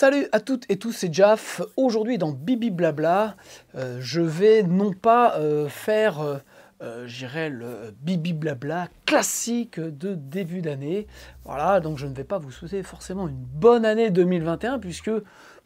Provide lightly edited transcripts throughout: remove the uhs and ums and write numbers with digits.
Salut à toutes et tous, c'est Jaf. Aujourd'hui dans Bibi Blabla, je vais non pas faire, j'irai le Bibi Blabla classique de début d'année. Voilà, donc je ne vais pas vous souhaiter forcément une bonne année 2021 puisque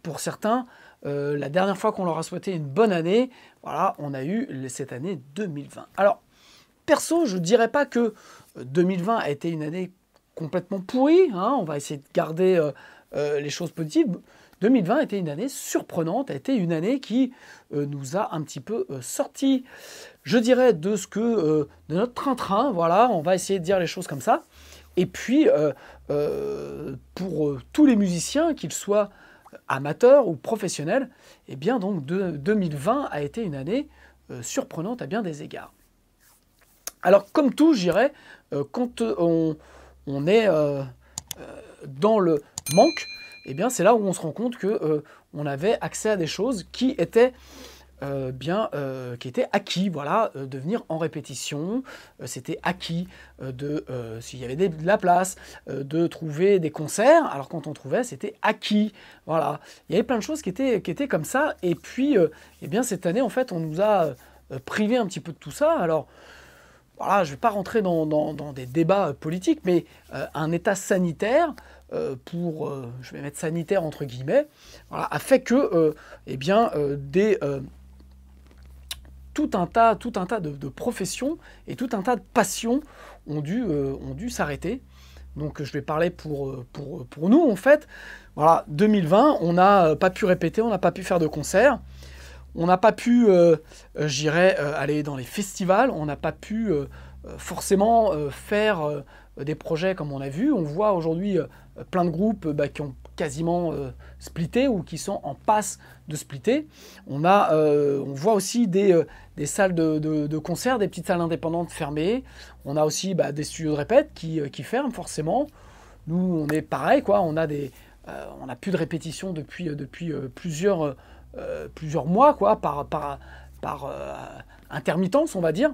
pour certains, la dernière fois qu'on leur a souhaité une bonne année, voilà, on a eu cette année 2020. Alors, perso, je ne dirais pas que 2020 a été une année complètement pourrie, hein, on va essayer de garder les choses positives. 2020 a été une année surprenante, a été une année qui nous a un petit peu sorti, je dirais, de ce que de notre train-train, voilà, on va essayer de dire les choses comme ça. Et puis, pour tous les musiciens, qu'ils soient amateurs ou professionnels, eh bien donc 2020 a été une année surprenante à bien des égards. Alors, comme tout, je dirais, quand on est dans le manque, eh bien, c'est là où on se rend compte que on avait accès à des choses qui étaient qui étaient acquis, voilà, de venir en répétition, c'était acquis s'il y avait de la place, de trouver des concerts, alors quand on trouvait, c'était acquis, voilà. Il y avait plein de choses qui étaient comme ça, et puis, eh bien, cette année, en fait, on nous a privé un petit peu de tout ça, alors, voilà, je ne vais pas rentrer dans des débats politiques, mais un état sanitaire, je vais mettre sanitaire entre guillemets, voilà, a fait que eh bien, tout un tas de professions et tout un tas de passions ont dû s'arrêter. Donc je vais parler pour nous en fait. Voilà, 2020, on n'a pas pu répéter, on n'a pas pu faire de concerts. On n'a pas pu, j'irais, aller dans les festivals, on n'a pas pu forcément faire des projets comme on a vu. On voit aujourd'hui plein de groupes qui ont quasiment splitté ou qui sont en passe de splitter. On voit aussi des salles de concert, des petites salles indépendantes fermées. On a aussi des studios de répète qui ferment forcément. Nous, on est pareil, quoi. On n'a plus de répétition depuis plusieurs mois, quoi, par intermittence, on va dire.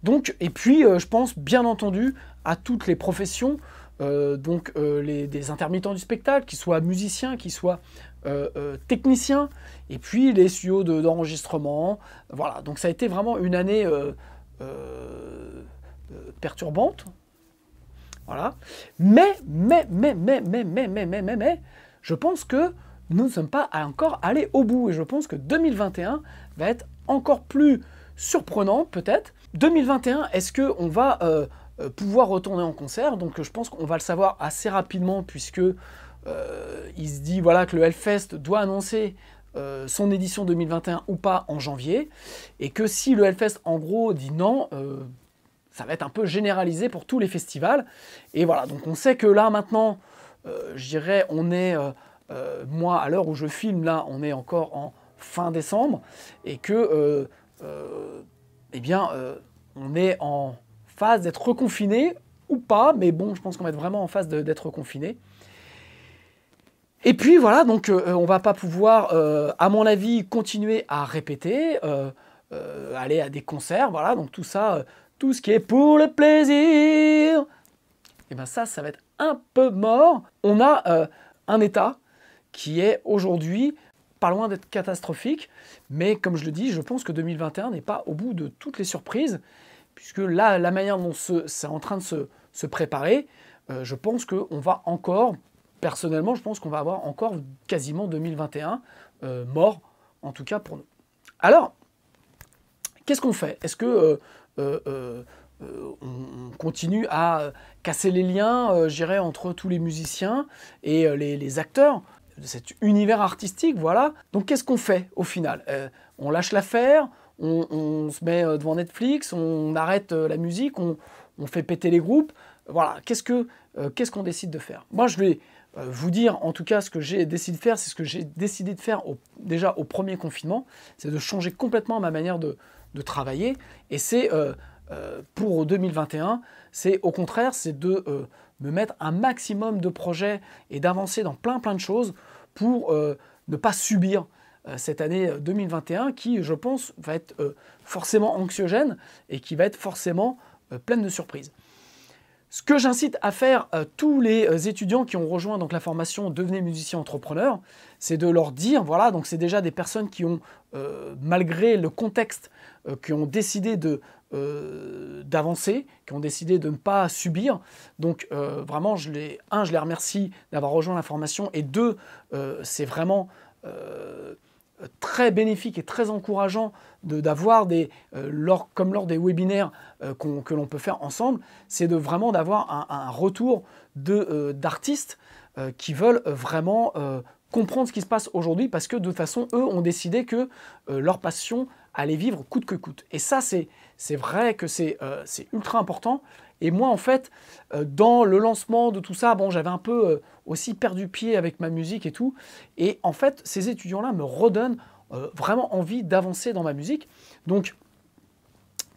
Donc, et puis, je pense bien entendu à toutes les professions, des intermittents du spectacle, qu'ils soient musiciens, qu'ils soient techniciens, et puis les studios d'enregistrement. Voilà, donc ça a été vraiment une année perturbante. Voilà. Mais, je pense que nous ne sommes pas encore allés au bout. Et je pense que 2021 va être encore plus surprenant, peut-être. 2021, est-ce qu'on va pouvoir retourner en concert? Donc je pense qu'on va le savoir assez rapidement, puisque il se dit voilà, que le Hellfest doit annoncer son édition 2021 ou pas en janvier. Et que si le Hellfest, en gros, dit non, ça va être un peu généralisé pour tous les festivals. Et voilà, donc on sait que là, maintenant, je dirais, on est... moi, à l'heure où je filme, là, on est encore en fin décembre, et que, eh bien, on est en phase d'être reconfiné, ou pas, mais bon, je pense qu'on va être vraiment en phase d'être reconfiné. Et puis, voilà, donc, on va pas pouvoir, à mon avis, continuer à répéter, aller à des concerts, voilà, donc tout ça, tout ce qui est pour le plaisir, et bien ça va être un peu mort. On a un état qui est aujourd'hui pas loin d'être catastrophique, mais comme je le dis, je pense que 2021 n'est pas au bout de toutes les surprises, puisque là, la manière dont c'est en train de se préparer, je pense qu'on va encore, personnellement, je pense qu'on va avoir encore quasiment 2021 mort, en tout cas pour nous. Alors, qu'est-ce qu'on fait? Est-ce que on continue à casser les liens, je dirais, entre tous les musiciens et les acteurs de cet univers artistique, voilà. Donc qu'est-ce qu'on fait au final? On lâche l'affaire, on se met devant Netflix, on arrête la musique, on fait péter les groupes, voilà. Qu'est-ce qu'on décide de faire? Moi, je vais vous dire, en tout cas, ce que j'ai décidé de faire, c'est ce que j'ai décidé de faire déjà au premier confinement, c'est de changer complètement ma manière de travailler, et c'est pour 2021, c'est au contraire, c'est de me mettre un maximum de projets et d'avancer dans plein de choses pour ne pas subir cette année 2021 qui, je pense, va être forcément anxiogène et qui va être forcément pleine de surprises. Ce que j'incite à faire tous les étudiants qui ont rejoint donc, la formation Devenez musicien entrepreneur, c'est de leur dire, voilà, donc c'est déjà des personnes qui ont, malgré le contexte, qui ont décidé d'avancer, qui ont décidé de ne pas subir. Donc vraiment, je les remercie d'avoir rejoint la formation, et deux, c'est vraiment très bénéfique et très encourageant d'avoir comme lors des webinaires que l'on peut faire ensemble, c'est vraiment d'avoir un retour d'artistes qui veulent vraiment comprendre ce qui se passe aujourd'hui, parce que de toute façon, eux ont décidé que leur passion allait vivre coûte que coûte. Et ça, c'est vrai que c'est ultra important. Et moi, en fait, dans le lancement de tout ça, bon, j'avais un peu aussi perdu pied avec ma musique et tout. Et en fait, ces étudiants-là me redonnent vraiment envie d'avancer dans ma musique. Donc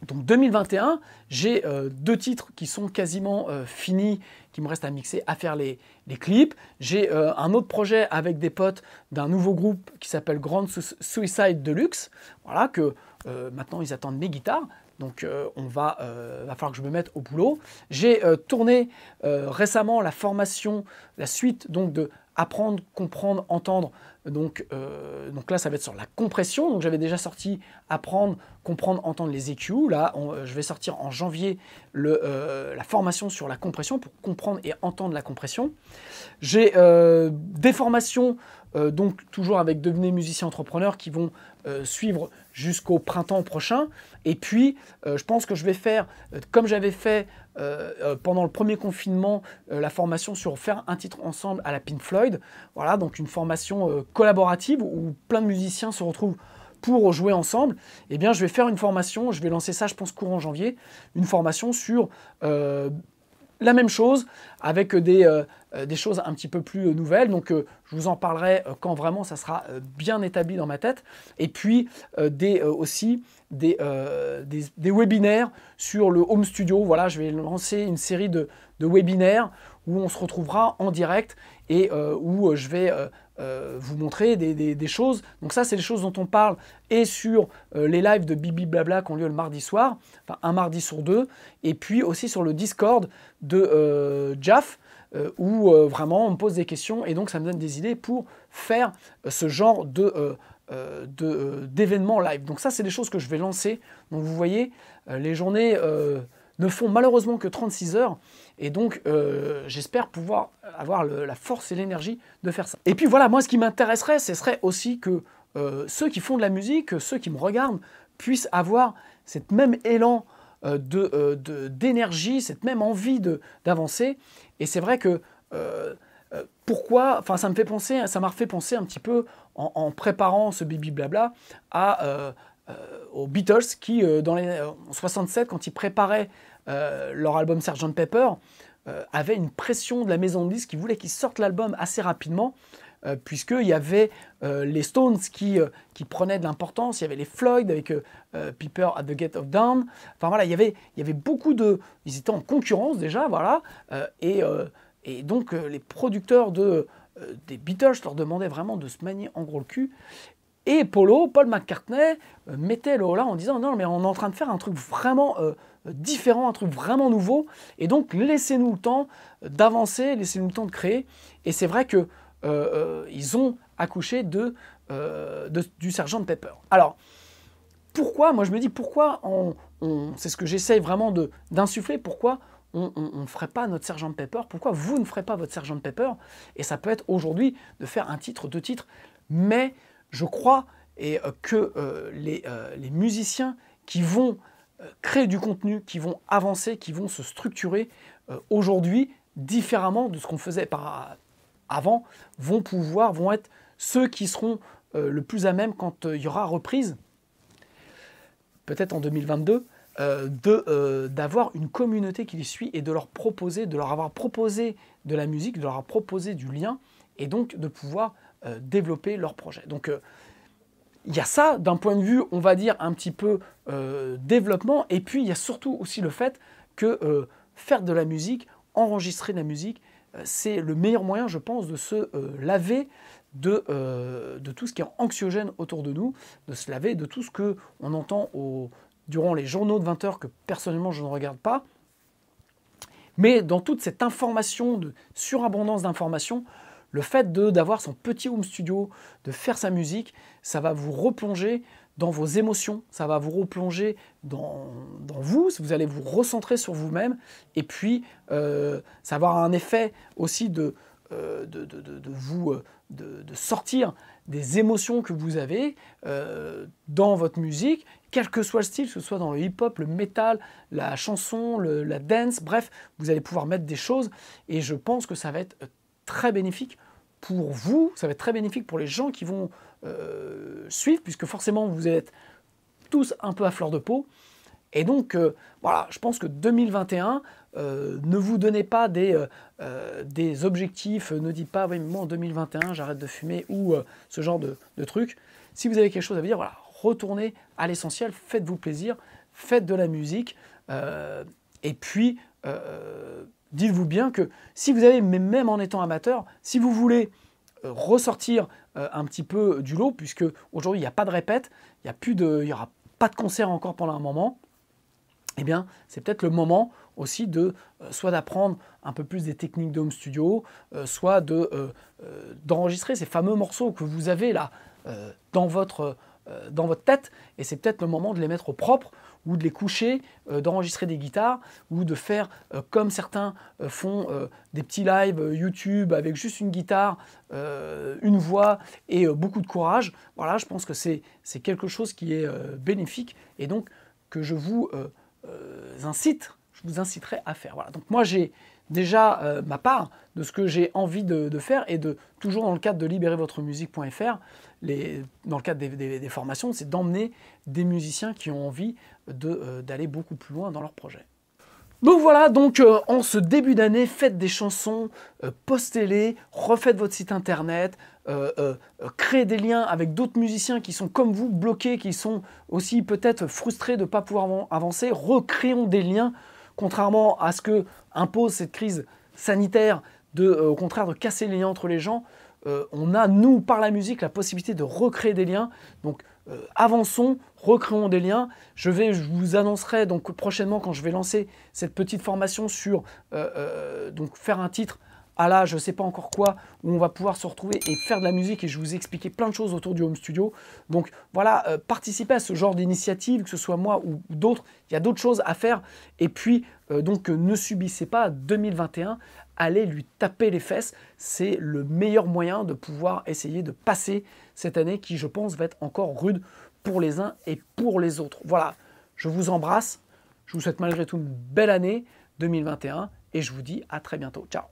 2021, j'ai 2 titres qui sont quasiment finis, qui me restent à mixer, à faire les clips. J'ai un autre projet avec des potes d'un nouveau groupe qui s'appelle Grand Suicide Deluxe. Voilà, que maintenant ils attendent mes guitares. Donc va falloir que je me mette au boulot. J'ai tourné récemment la formation, la suite donc de Apprendre, comprendre, entendre. Donc là, ça va être sur la compression. Donc j'avais déjà sorti Apprendre, comprendre, entendre les EQ. Là, je vais sortir en janvier la formation sur la compression pour comprendre et entendre la compression. J'ai des formations, donc toujours avec Devenez musicien entrepreneur, qui vont suivre jusqu'au printemps prochain. Et puis, je pense que je vais faire, comme j'avais fait pendant le premier confinement, la formation sur faire un titre ensemble à la Pink Floyd. Voilà, donc une formation collaborative où plein de musiciens se retrouvent pour jouer ensemble. Eh bien, je vais faire une formation, je vais lancer ça, je pense, courant janvier, une formation sur la même chose, avec des choses un petit peu plus nouvelles. Donc, je vous en parlerai quand vraiment ça sera bien établi dans ma tête. Et puis, aussi des webinaires sur le home studio. Voilà, je vais lancer une série de webinaires où on se retrouvera en direct et où je vais vous montrer des choses. Donc ça, c'est les choses dont on parle et sur les lives de Bibi Blabla qui ont lieu le mardi soir, enfin un mardi sur 2, et puis aussi sur le Discord de Jaff, où vraiment on me pose des questions, et donc ça me donne des idées pour faire ce genre d'événements live. Donc ça, c'est des choses que je vais lancer. Donc vous voyez, les journées ne font malheureusement que 36 heures, et donc j'espère pouvoir avoir la force et l'énergie de faire ça. Et puis voilà, moi ce qui m'intéresserait, ce serait aussi que ceux qui font de la musique, ceux qui me regardent, puissent avoir cette même élan d'énergie, cette même envie d'avancer. Et c'est vrai que pourquoi, enfin ça m'a refait penser un petit peu en préparant ce Bibi Blabla aux Beatles qui, en 67, quand ils préparaient leur album Sgt Pepper, avaient une pression de la maison de disques qui voulait qu'ils sortent l'album assez rapidement, puisqu'il y avait les Stones qui prenaient de l'importance, il y avait les Floyd avec Pepper at the Gate of Dawn. Enfin voilà, il y avait beaucoup de... Ils étaient en concurrence déjà, voilà, et donc les producteurs des Beatles leur demandaient vraiment de se manier en gros le cul. Et Paul McCartney mettait le haut là en disant non, mais on est en train de faire un truc vraiment différent, un truc vraiment nouveau, et donc laissez-nous le temps d'avancer, laissez-nous le temps de créer. Et c'est vrai que ils ont accouché du Sgt Pepper. Alors pourquoi, moi je me dis pourquoi c'est ce que j'essaye vraiment d'insuffler, pourquoi on ne ferait pas notre Sgt Pepper, pourquoi vous ne ferez pas votre Sgt Pepper. Et ça peut être aujourd'hui de faire un titre, 2 titres, mais je crois que les musiciens qui vont créer du contenu, qui vont avancer, qui vont se structurer aujourd'hui différemment de ce qu'on faisait avant, vont être ceux qui seront le plus à même quand il y aura reprise, peut-être en 2022, d'avoir une communauté qui les suit et de leur avoir proposé de la musique, de leur avoir proposé du lien, et donc de pouvoir développer leur projet. Donc il y a ça d'un point de vue, on va dire, un petit peu développement, et puis il y a surtout aussi le fait que faire de la musique, enregistrer de la musique, c'est le meilleur moyen, je pense, de se laver de tout ce qui est anxiogène autour de nous, de se laver de tout ce qu'on entend durant les journaux de 20 heures que personnellement je ne regarde pas, Mais dans toute cette information, de surabondance d'informations, le fait d'avoir son petit home studio, de faire sa musique, ça va vous replonger dans vos émotions, ça va vous replonger dans vous, vous allez vous recentrer sur vous-même, et puis ça va avoir un effet aussi de sortir des émotions que vous avez dans votre musique, quel que soit le style, que ce soit dans le hip-hop, le metal, la chanson, la dance, bref, vous allez pouvoir mettre des choses, et je pense que ça va être très bénéfique pour vous, ça va être très bénéfique pour les gens qui vont suivre, puisque forcément vous êtes tous un peu à fleur de peau. Et donc voilà, je pense que 2021, ne vous donnez pas des objectifs, ne dites pas oui, mais moi en 2021 j'arrête de fumer ou ce genre de trucs. Si vous avez quelque chose à vous dire, voilà, retournez à l'essentiel, faites-vous plaisir, faites de la musique, et puis dites-vous bien que si vous avez, même en étant amateur, si vous voulez ressortir un petit peu du lot, puisque aujourd'hui il n'y a pas de répète, il n'y aura pas de concert encore pendant un moment, eh bien c'est peut-être le moment aussi de soit d'apprendre un peu plus des techniques de home studio, soit d'enregistrer ces fameux morceaux que vous avez là dans votre tête, et c'est peut-être le moment de les mettre au propre, ou de les coucher, d'enregistrer des guitares, ou de faire comme certains font des petits lives YouTube avec juste une guitare, une voix et beaucoup de courage. Voilà, je pense que c'est quelque chose qui est bénéfique, et donc que je vous inciterai à faire. Voilà. Donc moi j'ai déjà ma part de ce que j'ai envie de faire, et toujours dans le cadre de libérezvotremusique.fr, dans le cadre des formations, c'est d'emmener des musiciens qui ont envie d'aller beaucoup plus loin dans leur projet. Donc voilà, donc en ce début d'année, faites des chansons, postez-les, refaites votre site internet, créez des liens avec d'autres musiciens qui sont comme vous, bloqués, qui sont aussi peut-être frustrés de ne pas pouvoir avancer. Recréons des liens, contrairement à ce que impose cette crise sanitaire, au contraire de casser les liens entre les gens. On a, nous, par la musique, la possibilité de recréer des liens. Donc avançons, recréons des liens. Je vous annoncerai donc prochainement, quand je vais lancer cette petite formation sur donc faire un titre à là, je ne sais pas encore quoi, où on va pouvoir se retrouver et faire de la musique, et je vais vous expliquer plein de choses autour du home studio. Donc voilà, participez à ce genre d'initiative, que ce soit moi ou d'autres, il y a d'autres choses à faire. Et puis donc ne subissez pas 2021, allez lui taper les fesses, c'est le meilleur moyen de pouvoir essayer de passer cette année qui, je pense, va être encore rude pour les uns et pour les autres. Voilà, je vous embrasse, je vous souhaite malgré tout une belle année 2021, et je vous dis à très bientôt. Ciao.